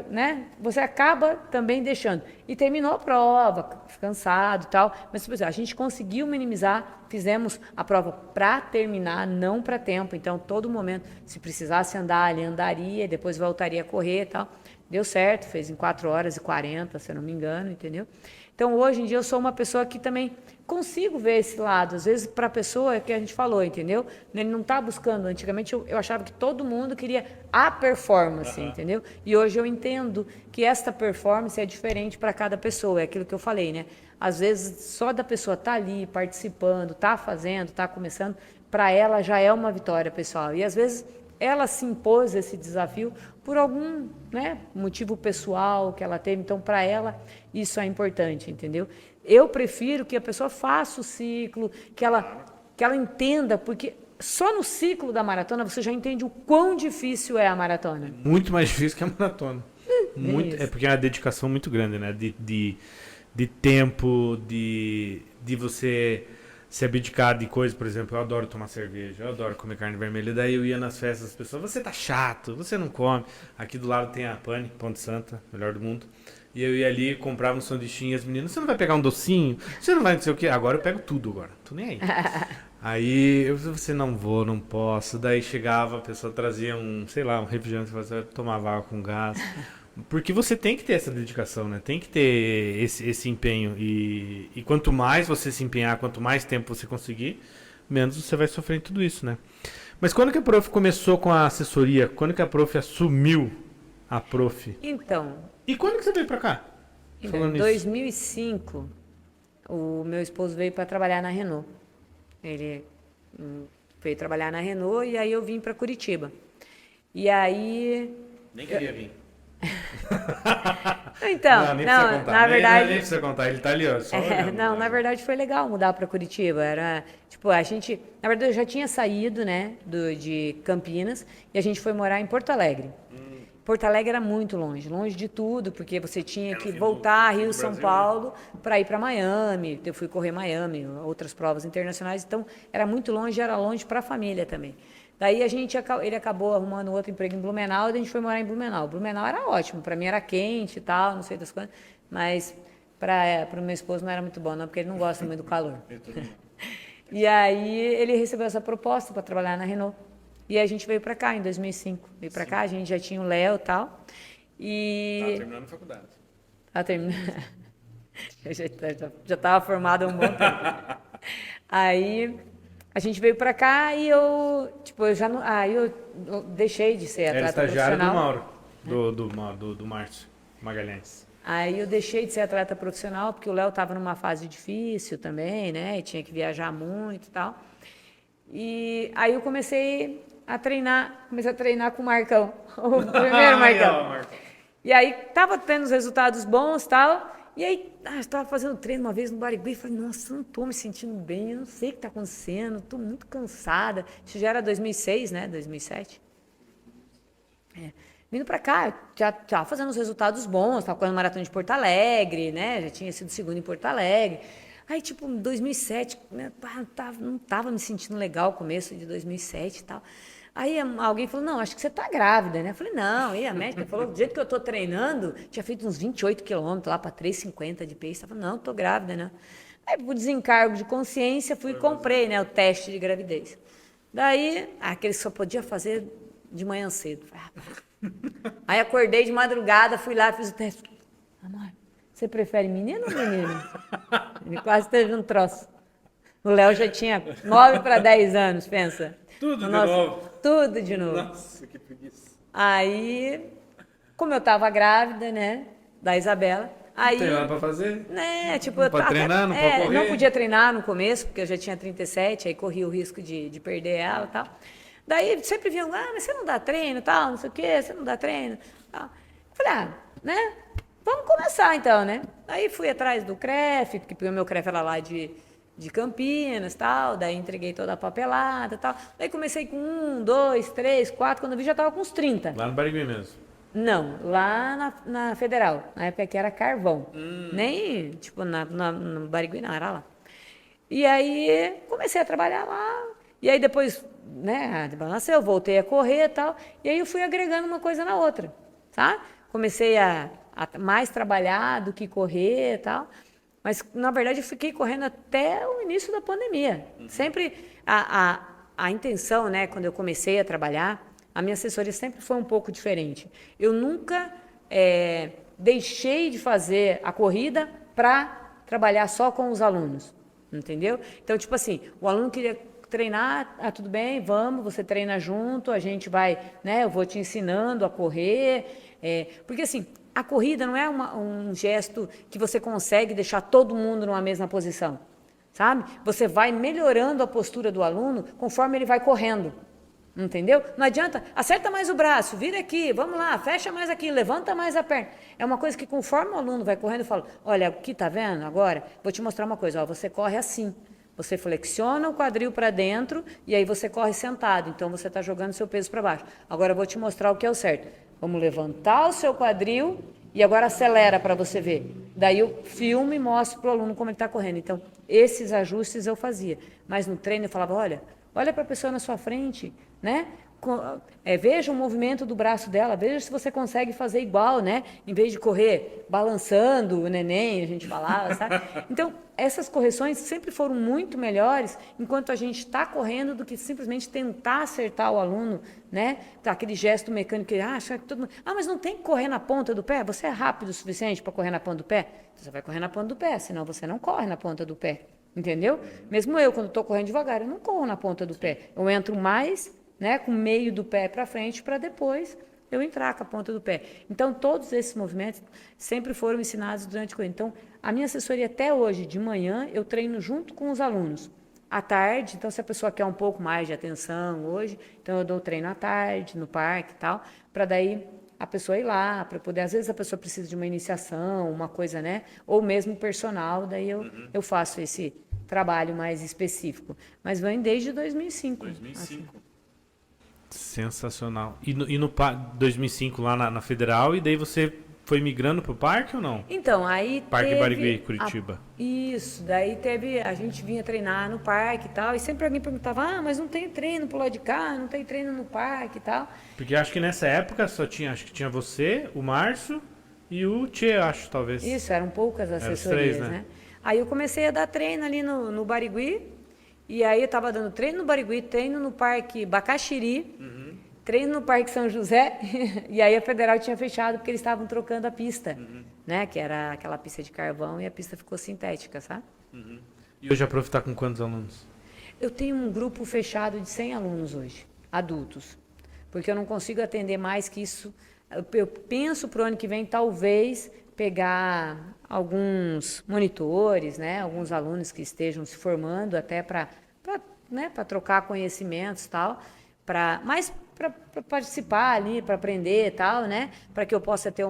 C: né, você acaba também deixando. E terminou a prova, cansado e tal. Mas, por exemplo, a gente conseguiu minimizar, fizemos a prova para terminar, não para tempo. Então, todo momento, se precisasse andar, ele andaria, depois voltaria a correr e tal. Deu certo, fez em 4 horas e 40, se eu não me engano, entendeu? Então, hoje em dia, eu sou uma pessoa que também consigo ver esse lado. Às vezes, para a pessoa, é que a gente falou, entendeu? Ele não está buscando. Antigamente, eu achava que todo mundo queria a performance, entendeu? E hoje eu entendo que esta performance é diferente para cada pessoa. É aquilo que eu falei, né? Às vezes, só da pessoa estar ali, participando, estar fazendo, estar começando, para ela já é uma vitória, pessoal. E, às vezes, ela se impôs esse desafio por algum, né, motivo pessoal que ela teve. Então, para ela, isso é importante, entendeu? Eu prefiro que a pessoa faça o ciclo, que ela entenda, porque só no ciclo da maratona você já entende o quão difícil é a maratona.
A: Muito mais difícil que a maratona. Muito,
C: isso.
A: é porque é uma dedicação muito grande, né? De tempo, de você se abdicar de coisas. Por exemplo, eu adoro tomar cerveja, eu adoro comer carne vermelha. Daí eu ia nas festas das pessoas, você tá chato, você não come. Aqui do lado tem a Pane, Ponte Santa, melhor do mundo. E eu ia ali, comprava um sanduichinho, as meninas, você não vai pegar um docinho? Você não vai não sei o quê? Agora eu pego tudo agora, tô nem aí. Aí eu você não vou, não posso. Daí chegava, a pessoa trazia um, sei lá, um refrigerante, você tomava água com gás. Porque você tem que ter essa dedicação, né? Tem que ter esse empenho. E quanto mais você se empenhar, quanto mais tempo você conseguir, menos você vai sofrer em tudo isso, né? Mas quando que a prof começou com a assessoria? Quando que a prof assumiu a prof?
C: Então,
A: E quando que você veio pra cá?
C: em 2005, o meu esposo veio para trabalhar na Renault. Ele veio trabalhar na Renault e aí eu vim para Curitiba. E aí...
A: Nem queria vir.
C: Então, não, na verdade...
A: Nem precisa contar, ele tá ali, ó. Só olhando,
C: não,
A: né?
C: na verdade foi legal mudar para Curitiba. Era, tipo, a gente... Na verdade eu já tinha saído, né, de Campinas e a gente foi morar em Porto Alegre. Porto Alegre era muito longe, longe de tudo, porque você tinha que voltar a Rio, São Paulo, para ir para Miami. Eu fui correr Miami, outras provas internacionais, então era muito longe, era longe para a família também. Daí ele acabou arrumando outro emprego em Blumenau e a gente foi morar em Blumenau. Blumenau era ótimo, para mim era quente e tal, não sei das coisas, mas para o meu esposo não era muito bom, não, porque ele não gosta muito do calor. E aí ele recebeu essa proposta para trabalhar na Renault. E a gente veio para cá em 2005. Veio para cá, a gente já tinha o Léo e tal. E...
A: Tava terminando a faculdade.
C: Eu já estava formada há um bom tempo. Aí a gente veio para cá e eu deixei de ser
A: Era
C: atleta
A: estagiário
C: profissional.
A: do Mauro, do Márcio Magalhães.
C: Aí eu deixei de ser atleta profissional porque o Léo estava numa fase difícil também, né? E tinha que viajar muito e tal. E aí eu comecei a treinar com o Marcão, o primeiro Marcão. E aí tava tendo os resultados bons e tal, e aí eu estava fazendo treino uma vez no Barigui e falei, nossa, eu não estou me sentindo bem, eu não sei o que está acontecendo, estou muito cansada. Isso já era 2006, né, 2007. Vindo para cá, já estava fazendo os resultados bons, estava correndo maratona de Porto Alegre, né, já tinha sido segundo em Porto Alegre. Aí, tipo, em 2007, né, não estava me sentindo legal, começo de 2007 e tal. Aí alguém falou, não, acho que você está grávida, né? Eu falei, não. E a médica falou, do jeito que eu estou treinando, tinha feito uns 28 quilômetros lá para 3,50 de pace. Eu falei, não, estou grávida, né? Aí, por desencargo de consciência, fui e comprei, né, o teste de gravidez. Daí, aquele só podia fazer de manhã cedo. Aí acordei de madrugada, fui lá, fiz o teste. Amor, você prefere menino ou menino? Ele quase teve um troço. O Léo já tinha 9 para 10 anos, pensa.
A: Tudo de novo.
C: Tudo de novo.
A: Nossa, que preguiça.
C: Aí, como eu tava grávida, né, da Isabela, aí...
A: Não tem nada pra fazer?
C: Né, tipo...
A: Não pode treinar, não pode correr?
C: Não podia treinar no começo, porque eu já tinha 37, aí corria o risco de perder ela e tal. Daí sempre vinham, mas você não dá treino e tal, não sei o quê, você não dá treino. Tal. Eu falei, né, vamos começar então, né. Aí fui atrás do CREF, porque o meu CREF era lá de Campinas, tal, daí entreguei toda a papelada, tal. Daí comecei com 1, 2, 3, 4, quando eu vi já estava com uns 30.
A: Lá no Barigui mesmo?
C: Não, lá na Federal, na época que era carvão. Nem, tipo, no Barigui não, era lá. E aí comecei a trabalhar lá, e aí depois, né, nasceu, voltei a correr e tal, e aí eu fui agregando uma coisa na outra, tá? Comecei a mais trabalhar do que correr e tal. Mas, na verdade, eu fiquei correndo até o início da pandemia. Sempre a intenção, né, quando eu comecei a trabalhar, a minha assessoria sempre foi um pouco diferente. Eu nunca deixei de fazer a corrida para trabalhar só com os alunos, entendeu? Então, tipo assim, o aluno queria treinar, tudo bem, vamos, você treina junto, a gente vai, né, eu vou te ensinando a correr, porque assim, a corrida não é um gesto que você consegue deixar todo mundo numa mesma posição, sabe? Você vai melhorando a postura do aluno conforme ele vai correndo, entendeu? Não adianta, acerta mais o braço, vira aqui, vamos lá, fecha mais aqui, levanta mais a perna. É uma coisa que conforme o aluno vai correndo, eu falo, olha, aqui tá vendo agora? Vou te mostrar uma coisa, ó, você corre assim. Você flexiona o quadril para dentro e aí você corre sentado. Então, você está jogando seu peso para baixo. Agora, eu vou te mostrar o que é o certo. Vamos levantar o seu quadril e agora acelera para você ver. Daí, eu filmo e mostro para o aluno como ele está correndo. Então, esses ajustes eu fazia. Mas no treino, eu falava, olha para a pessoa na sua frente, né? Veja o movimento do braço dela, veja se você consegue fazer igual, né? Em vez de correr balançando o neném, a gente falava, sabe? Então, essas correções sempre foram muito melhores enquanto a gente está correndo do que simplesmente tentar acertar o aluno, né? Aquele gesto mecânico que acha que todo mundo... mas não tem que correr na ponta do pé? Você é rápido o suficiente para correr na ponta do pé? Então, você vai correr na ponta do pé, senão você não corre na ponta do pé, entendeu? Mesmo eu, quando estou correndo devagar, eu não corro na ponta do pé. Eu entro mais... né, com o meio do pé para frente, para depois eu entrar com a ponta do pé. Então, todos esses movimentos sempre foram ensinados durante a corrida. Então, a minha assessoria até hoje, de manhã, eu treino junto com os alunos. À tarde, então, se a pessoa quer um pouco mais de atenção hoje, então eu dou treino à tarde, no parque e tal, para daí a pessoa ir lá, para poder... Às vezes a pessoa precisa de uma iniciação, uma coisa, né? Ou mesmo personal, daí eu faço esse trabalho mais específico. Mas vem desde 2005.
A: 2005. Assim. Sensacional. E no 2005 lá na Federal, e daí você foi migrando pro parque ou não?
C: Então, aí
A: Parque Barigui, Curitiba.
C: Isso, daí a gente vinha treinar no parque e tal, e sempre alguém perguntava, mas não tem treino pro lado de cá, não tem treino no parque e tal.
A: Porque acho que nessa época só tinha, acho que tinha você, o Márcio e o Tchê, acho, talvez.
C: Isso, eram poucas assessorias, 3, né? Aí eu comecei a dar treino ali no Barigui. E aí eu estava dando treino no Barigui, treino no Parque Bacaxiri, treino no Parque São José, e aí a Federal tinha fechado porque eles estavam trocando a pista, né? Que era aquela pista de carvão e a pista ficou sintética, sabe?
A: E hoje a Prof está com quantos alunos?
C: Eu tenho um grupo fechado de 100 alunos hoje, adultos, porque eu não consigo atender mais que isso. Eu penso para o ano que vem, talvez, pegar alguns monitores, né, alguns alunos que estejam se formando até para trocar conhecimentos e tal, mais para participar ali, para aprender e tal, né, para que eu possa ter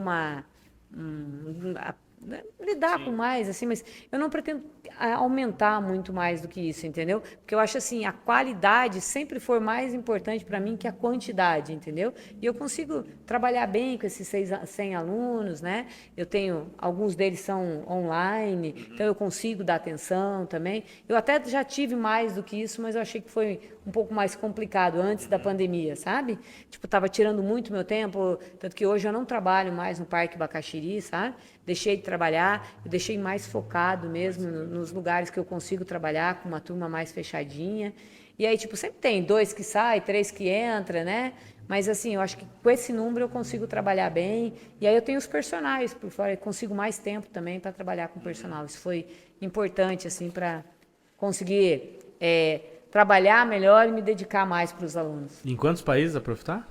C: lidar com mais, assim, mas eu não pretendo aumentar muito mais do que isso, entendeu? Porque eu acho assim, a qualidade sempre foi mais importante para mim que a quantidade, entendeu? E eu consigo trabalhar bem com esses 100 alunos, né? Eu tenho, alguns deles são online, então eu consigo dar atenção também. Eu até já tive mais do que isso, mas eu achei que foi um pouco mais complicado antes da pandemia, sabe? Tipo, estava tirando muito meu tempo, tanto que hoje eu não trabalho mais no Parque Bacaxiri, sabe? Deixei de trabalhar, eu deixei mais focado mesmo nos lugares que eu consigo trabalhar com uma turma mais fechadinha. E aí, tipo, sempre tem 2 que saem, 3 que entram, né? Mas assim, eu acho que com esse número eu consigo trabalhar bem. E aí eu tenho os personagens por fora, eu consigo mais tempo também para trabalhar com personal. Isso foi importante assim para conseguir trabalhar melhor e me dedicar mais para os alunos.
A: Em quantos países a prof tá?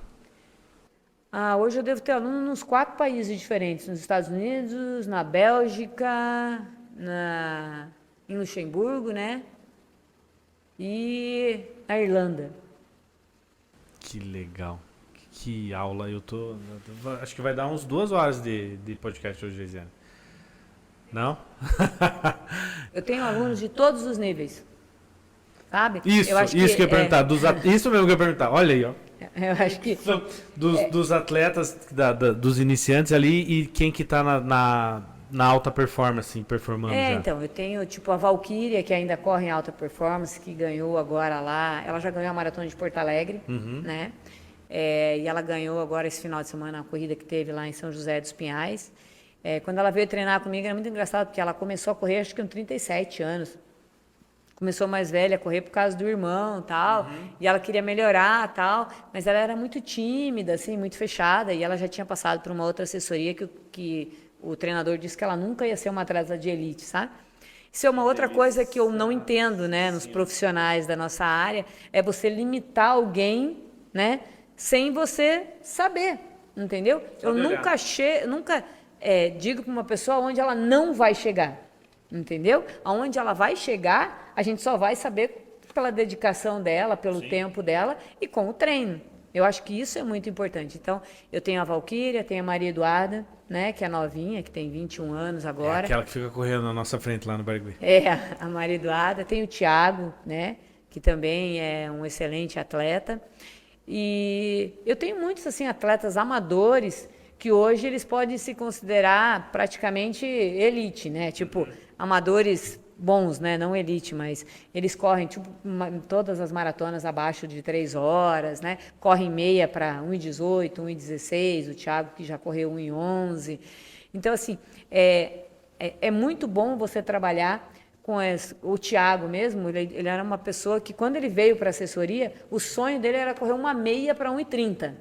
C: Hoje eu devo ter aluno nos 4 países diferentes, nos Estados Unidos, na Bélgica, em Luxemburgo, né? E na Irlanda.
A: Que legal. Que aula. Acho que vai dar uns 2 horas de podcast hoje, Geisiane. Não?
C: Eu tenho alunos de todos os níveis. Sabe?
A: Isso que eu ia perguntar. Isso mesmo que eu ia perguntar. Olha aí, ó.
C: Eu acho que...
A: Dos atletas, dos iniciantes ali e quem que tá na alta performance, performando já.
C: Então, eu tenho tipo a Valquíria, que ainda corre em alta performance, que ganhou agora lá, ela já ganhou a Maratona de Porto Alegre, né? E ela ganhou agora esse final de semana a corrida que teve lá em São José dos Pinhais. Quando ela veio treinar comigo, era muito engraçado, porque ela começou a correr acho que com 37 anos. Começou mais velha a correr por causa do irmão, tal, e ela queria melhorar, tal, mas ela era muito tímida, assim, muito fechada, e ela já tinha passado por uma outra assessoria que o treinador disse que ela nunca ia ser uma atleta de elite, sabe? Isso é uma outra coisa que eu não entendo, né, nos profissionais da nossa área, é você limitar alguém, né, sem você saber, entendeu? Eu nunca digo para uma pessoa onde ela não vai chegar. Entendeu? Aonde ela vai chegar, a gente só vai saber pela dedicação dela, pelo tempo dela e com o treino. Eu acho que isso é muito importante. Então, eu tenho a Valquíria, tenho a Maria Eduarda, né, que é novinha, que tem 21 anos agora.
A: Aquela que fica correndo na nossa frente lá no Barigui.
C: A Maria Eduarda. Tem o Thiago, né, que também é um excelente atleta. E eu tenho muitos assim atletas amadores que hoje eles podem se considerar praticamente elite, né? Tipo, amadores bons, né? Não elite, mas eles correm tipo, todas as maratonas abaixo de 3 horas, né? Correm meia para 1,18, 1,16, o Thiago que já correu 1,11. Então, assim, é muito bom você trabalhar com o Thiago mesmo. Ele era uma pessoa que, quando ele veio para a assessoria, o sonho dele era correr uma meia para 1,30.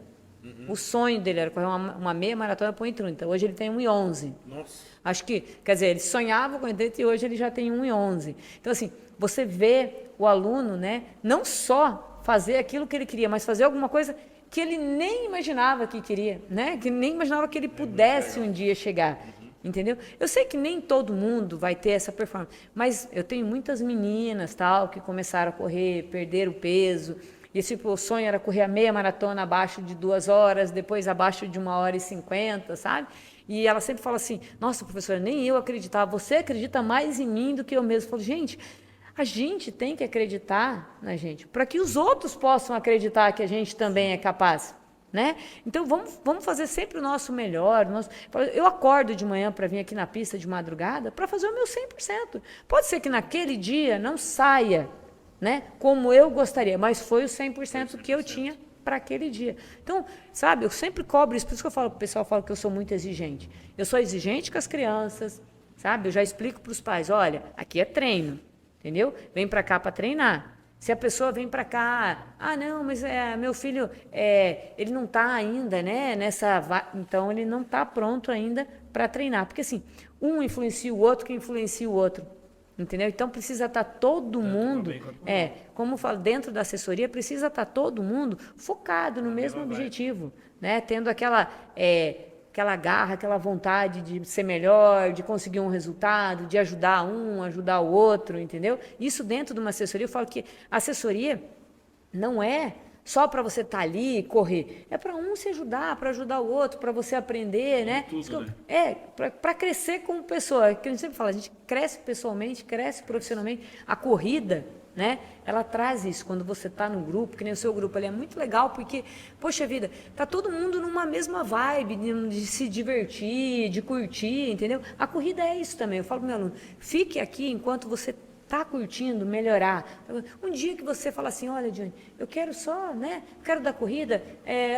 C: O sonho dele era correr uma meia maratona para 1,30. Hoje ele tem 1,11.
A: Nossa.
C: Acho que, quer dizer, ele sonhava com 1,30 e hoje ele já tem 1,11. Então, assim, você vê o aluno, né, não só fazer aquilo que ele queria, mas fazer alguma coisa que ele nem imaginava que queria, né? Que nem imaginava que ele pudesse um dia chegar. Entendeu? Eu sei que nem todo mundo vai ter essa performance, mas eu tenho muitas meninas tal que começaram a correr, perderam peso. E tipo, o sonho era correr a meia maratona abaixo de 2 horas, depois abaixo de 1h50, sabe? E ela sempre fala assim, nossa, professora, nem eu acreditava, você acredita mais em mim do que eu mesmo. Eu falo, gente, a gente tem que acreditar na gente, para que os outros possam acreditar que a gente também é capaz. Né? Então vamos fazer sempre o nosso melhor. Eu acordo de manhã para vir aqui na pista de madrugada para fazer o meu 100%. Pode ser que naquele dia não saia, né, como eu gostaria, mas foi o 100% que eu tinha para aquele dia. Então, sabe, eu sempre cobro isso, por isso que eu falo, o pessoal fala que eu sou muito exigente. Eu sou exigente com as crianças, sabe? Eu já explico para os pais, olha, aqui é treino, entendeu? Vem para cá para treinar. Se a pessoa vem para cá, não, mas meu filho, ele não está ainda, né, então ele não está pronto ainda para treinar, porque assim, um influencia o outro, que influencia o outro, entendeu? Então precisa estar todo mundo, como eu falo, dentro da assessoria, precisa estar todo mundo focado no mesmo objetivo, né, tendo aquela garra, aquela vontade de ser melhor, de conseguir um resultado, de ajudar um, ajudar o outro, entendeu? Isso dentro de uma assessoria, eu falo que a assessoria não é só para você estar ali e correr, é para um se ajudar, para ajudar o outro, para você aprender, né?
A: Tudo, né?
C: Para crescer como pessoa, que a gente sempre fala, a gente cresce pessoalmente, cresce profissionalmente, a corrida, né? Ela traz isso quando você está no grupo, que nem o seu grupo ali, é muito legal porque, poxa vida, tá todo mundo numa mesma vibe de se divertir, de curtir, entendeu? A corrida é isso também. Eu falo pro meu aluno, fique aqui enquanto você está curtindo, melhorar. Um dia que você fala assim, olha, Johnny, eu quero só, né? Quero dar corrida.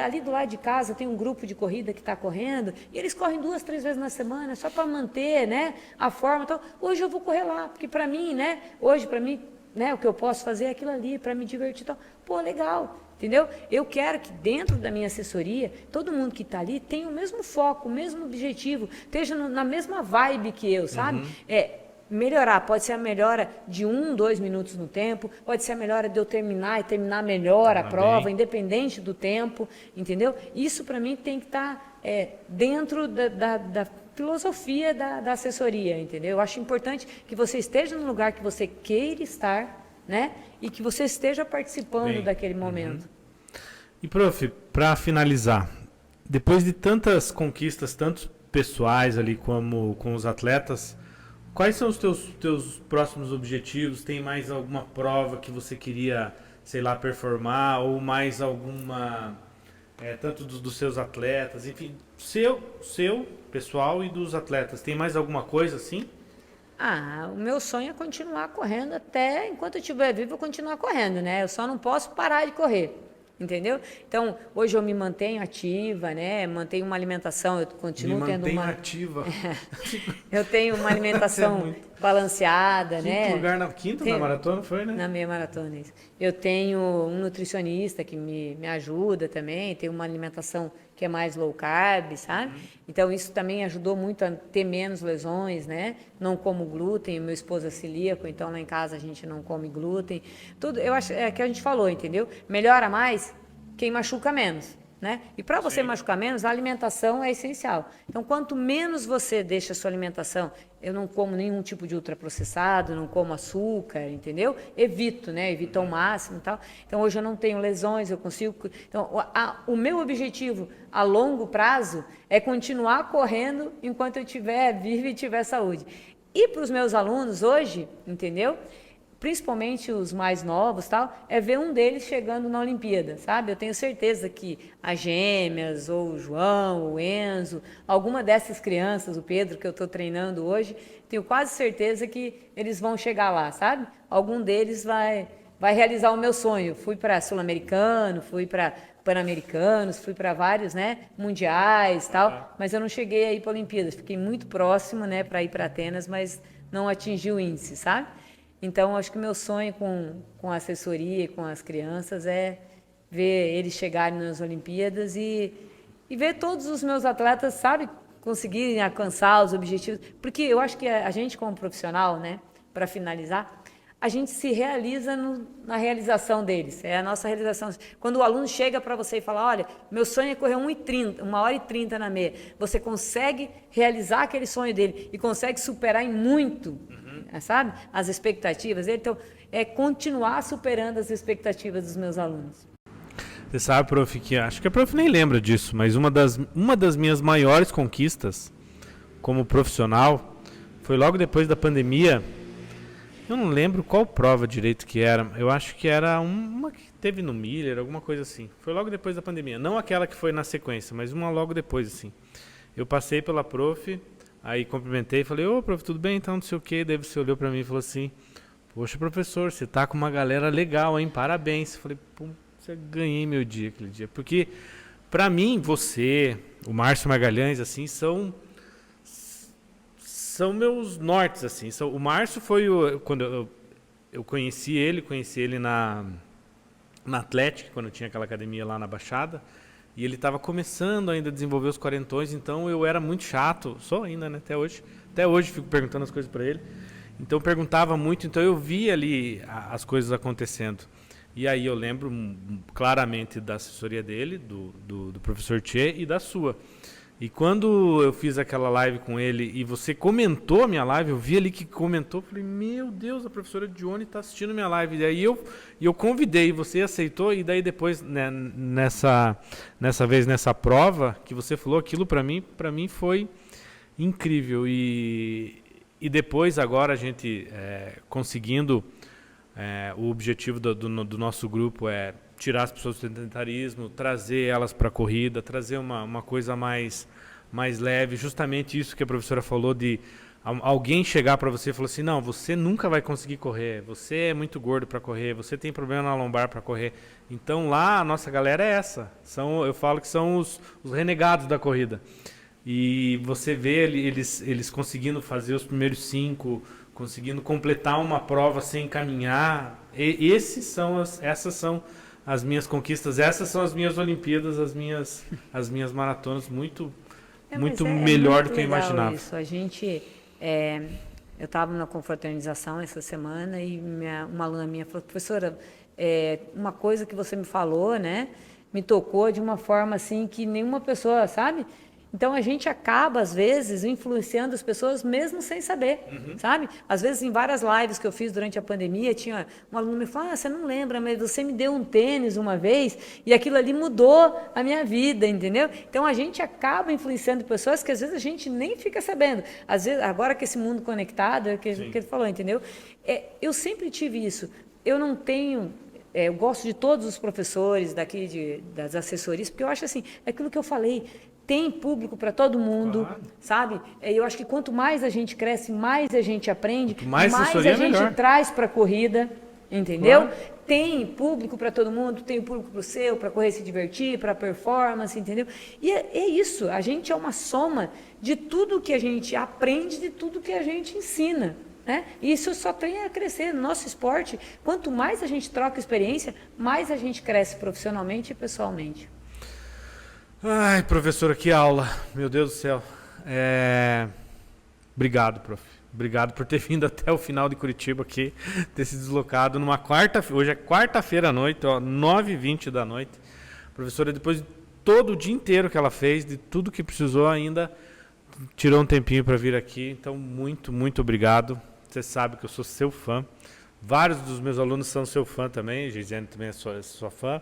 C: Ali do lado de casa tem um grupo de corrida que está correndo e eles correm 2, 3 vezes na semana só para manter, né, a forma. Então, hoje eu vou correr lá, porque para mim, né? Hoje para mim, né, o que eu posso fazer é aquilo ali para me divertir e tal. Pô, legal, entendeu? Eu quero que dentro da minha assessoria, todo mundo que está ali tenha o mesmo foco, o mesmo objetivo, esteja na mesma vibe que eu, sabe? Melhorar, pode ser a melhora de 1, 2 minutos no tempo, pode ser a melhora de eu terminar e terminar melhor a prova, independente do tempo, entendeu? Isso para mim tem que estar dentro da filosofia da assessoria, entendeu? Eu acho importante que você esteja no lugar que você queira estar, né? E que você esteja participando daquele momento.
A: E, prof, para finalizar, depois de tantas conquistas, tantos pessoais ali como com os atletas, quais são os teus próximos objetivos? Tem mais alguma prova que você queria, sei lá, performar? Ou mais alguma, tanto dos seus atletas, enfim, seu pessoal e dos atletas. Tem mais alguma coisa assim?
C: O meu sonho é continuar correndo até enquanto eu estiver vivo, eu continuar correndo, né? Eu só não posso parar de correr, entendeu? Então, hoje eu me mantenho ativa, né? Mantenho uma alimentação, eu continuo tendo uma...
A: ativa.
C: Eu tenho uma alimentação balanceada, né?
A: Lugar na quinta na maratona, foi, né?
C: Na meia maratona, isso. Eu tenho um nutricionista que me ajuda também, tenho uma alimentação que é mais low carb, sabe? Então, isso também ajudou muito a ter menos lesões, né? Não como glúten, meu esposo é celíaco, então lá em casa a gente não come glúten. Tudo, eu acho, que a gente falou, entendeu? Melhora mais quem machuca menos, né? E para você machucar menos, a alimentação é essencial. Então, quanto menos você deixa a sua alimentação, eu não como nenhum tipo de ultraprocessado, não como açúcar, entendeu? Evito, né? Evito ao máximo e tal. Então, hoje eu não tenho lesões, eu consigo... Então, o meu objetivo a longo prazo é continuar correndo enquanto eu estiver vivo e tiver saúde. E para os meus alunos hoje, entendeu? Principalmente os mais novos, tal, é ver um deles chegando na Olimpíada, sabe? Eu tenho certeza que as gêmeas, ou o João, o Enzo, alguma dessas crianças, o Pedro, que eu estou treinando hoje, tenho quase certeza que eles vão chegar lá, sabe? Algum deles vai realizar o meu sonho. Fui para Sul-Americano, fui para Pan-Americanos, fui para vários, né, mundiais, tal, mas eu não cheguei a ir para a Olimpíada. Fiquei muito próximo, né, para ir para Atenas, mas não atingi o índice, sabe? Então, acho que o meu sonho com a assessoria e com as crianças é ver eles chegarem nas Olimpíadas e ver todos os meus atletas, sabe, conseguirem alcançar os objetivos. Porque eu acho que a gente, como profissional, né, para finalizar, a gente se realiza na realização deles. É a nossa realização. Quando o aluno chega para você e fala, olha, meu sonho é correr 1h30 na meia. Você consegue realizar aquele sonho dele e consegue superar em muito, sabe, as expectativas dele. Então, é continuar superando as expectativas dos meus alunos.
A: Você sabe, prof, que acho que a prof nem lembra disso, mas uma das minhas maiores conquistas como profissional foi logo depois da pandemia. Eu não lembro qual prova direito que era. Eu acho que era uma que teve no Miller, alguma coisa assim. Foi logo depois da pandemia. Não aquela que foi na sequência, mas uma logo depois, assim. Eu passei pela prof, aí cumprimentei e falei, ô, prof, tudo bem? Então, não sei o quê. Daí você olhou pra mim e falou assim, poxa, professor, você tá com uma galera legal, hein? Parabéns. Eu falei, pô, eu ganhei meu dia aquele dia. Porque, pra mim, você, o Márcio Magalhães, assim, são meus nortes, assim. O Márcio foi quando eu conheci ele na Atlética, quando eu tinha aquela academia lá na Baixada, e ele estava começando ainda a desenvolver os quarentões, então eu era muito chato, sou ainda, né, até hoje fico perguntando as coisas para ele, então eu perguntava muito, então eu via ali as coisas acontecendo. E aí eu lembro claramente da assessoria dele, do professor Tchê e da sua. E quando eu fiz aquela live com ele e você comentou a minha live, eu vi ali que comentou, falei, meu Deus, a professora Dione está assistindo minha live. E aí eu convidei, você aceitou, e daí depois, né, nessa prova que você falou, aquilo para mim foi incrível. E depois, agora, a gente conseguindo, o objetivo do nosso grupo é tirar as pessoas do sedentarismo, trazer elas para a corrida, trazer uma coisa mais leve, justamente isso que a professora falou, de alguém chegar para você e falar assim, não, você nunca vai conseguir correr, você é muito gordo para correr, você tem problema na lombar para correr. Então lá a nossa galera é essa, eu falo que são os renegados da corrida. E você vê eles conseguindo fazer os primeiros 5, conseguindo completar uma prova sem caminhar, essas são as minhas conquistas. Essas são as minhas Olimpíadas, as minhas maratonas, muito melhor do que eu imaginava.
C: Isso. A gente, eu estava na confraternização essa semana e uma aluna minha falou, professora, uma coisa que você me falou, né, me tocou de uma forma assim que nenhuma pessoa, sabe? Então, a gente acaba, às vezes, influenciando as pessoas mesmo sem saber, sabe? Às vezes, em várias lives que eu fiz durante a pandemia, tinha um aluno me falou, você não lembra, mas você me deu um tênis uma vez e aquilo ali mudou a minha vida, entendeu? Então, a gente acaba influenciando pessoas que, às vezes, a gente nem fica sabendo. Às vezes, agora que esse mundo conectado, é o que ele falou, entendeu? Eu sempre tive isso. Eu não tenho... eu gosto de todos os professores daqui, das assessorias, porque eu acho assim, é aquilo que eu falei, tem público para todo mundo, sabe? Eu acho que quanto mais a gente cresce, mais a gente aprende, mais a gente traz para a corrida, entendeu? Claro. Tem público para todo mundo, tem público para o seu, para correr se divertir, para performance, entendeu? E é isso, a gente é uma soma de tudo que a gente aprende, de tudo que a gente ensina. Né? E isso só tem a crescer no nosso esporte. Quanto mais a gente troca experiência, mais a gente cresce profissionalmente e pessoalmente.
A: Ai, professora, que aula. Meu Deus do céu. Obrigado, prof. Obrigado por ter vindo até o final de Curitiba aqui, ter se deslocado numa quarta-feira. Hoje é quarta-feira à noite, 9h20 da noite. Professora, depois de todo o dia inteiro que ela fez, de tudo que precisou ainda, tirou um tempinho para vir aqui. Então, muito, muito obrigado. Você sabe que eu sou seu fã. Vários dos meus alunos são seu fã também. Geisiane também é sua fã.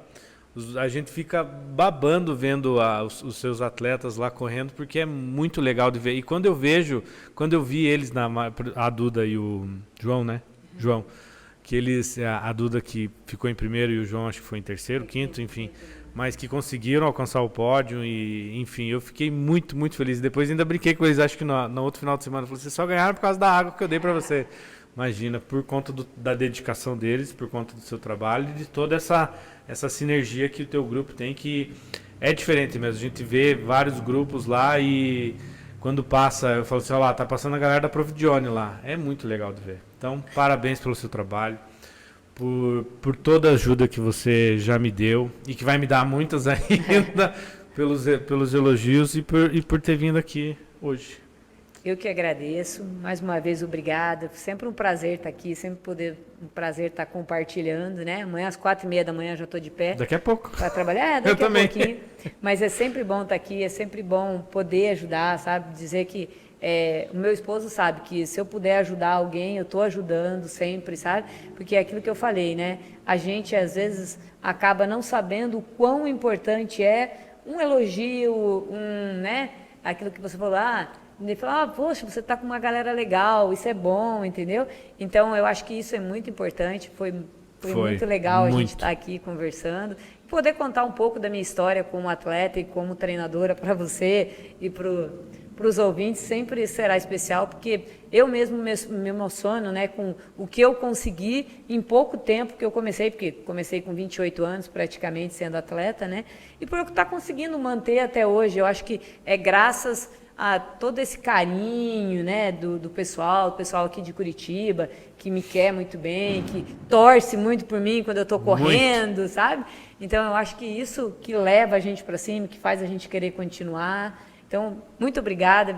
A: A gente fica babando vendo os seus atletas lá correndo, porque é muito legal de ver. E quando eu vi eles, a Duda e o João, né? João, que eles, a Duda que ficou em primeiro e o João acho que foi em terceiro, quinto, enfim, mas que conseguiram alcançar o pódio e, enfim, eu fiquei muito, muito feliz. Depois ainda brinquei com eles, acho que no outro final de semana, eu falei, vocês só ganharam por causa da água que eu dei para você. Imagina, por conta da dedicação deles, por conta do seu trabalho e de toda essa sinergia que o teu grupo tem, que é diferente mesmo. A gente vê vários grupos lá e quando passa, eu falo assim, olha lá, tá passando a galera da Prof. Johnny lá. É muito legal de ver. Então, parabéns pelo seu trabalho, por toda a ajuda que você já me deu e que vai me dar muitas ainda, pelos elogios e por ter vindo aqui hoje.
C: Eu que agradeço, mais uma vez obrigada, sempre um prazer estar aqui, sempre um prazer estar compartilhando, né? Amanhã às 4h30 da manhã já estou de pé.
A: Daqui a pouco.
C: Para trabalhar, daqui a pouquinho. Mas é sempre bom estar aqui, é sempre bom poder ajudar, sabe? Dizer que o meu esposo sabe que se eu puder ajudar alguém, eu estou ajudando sempre, sabe? Porque é aquilo que eu falei, né? A gente às vezes acaba não sabendo o quão importante é um elogio, né? Aquilo que você falou, ele falou, poxa, você está com uma galera legal, isso é bom, entendeu? Então, eu acho que isso é muito importante, foi muito legal a gente estar aqui conversando, poder contar um pouco da minha história como atleta e como treinadora para você e para os ouvintes, sempre será especial, porque eu mesmo me emociono, né, com o que eu consegui em pouco tempo que eu comecei, porque comecei com 28 anos praticamente sendo atleta, né, e por eu estar conseguindo manter até hoje. Eu acho que é graças a todo esse carinho, né, do pessoal aqui de Curitiba, que me quer muito bem, que torce muito por mim quando eu estou correndo, sabe? Então, eu acho que isso que leva a gente para cima, que faz a gente querer continuar. Então, muito obrigada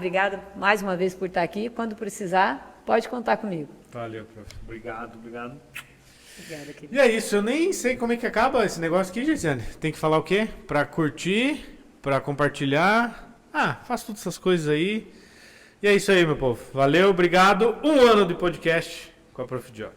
C: mais uma vez por estar aqui. Quando precisar, pode contar comigo.
A: Valeu, prof. Obrigado.
C: Obrigada, querido.
A: E é isso, eu nem sei como é que acaba esse negócio aqui, Geisiane. Tem que falar o quê? Para curtir, para compartilhar... faço todas essas coisas aí. E é isso aí, meu povo. Valeu, obrigado. 1 ano de podcast com a Prof. Johnny.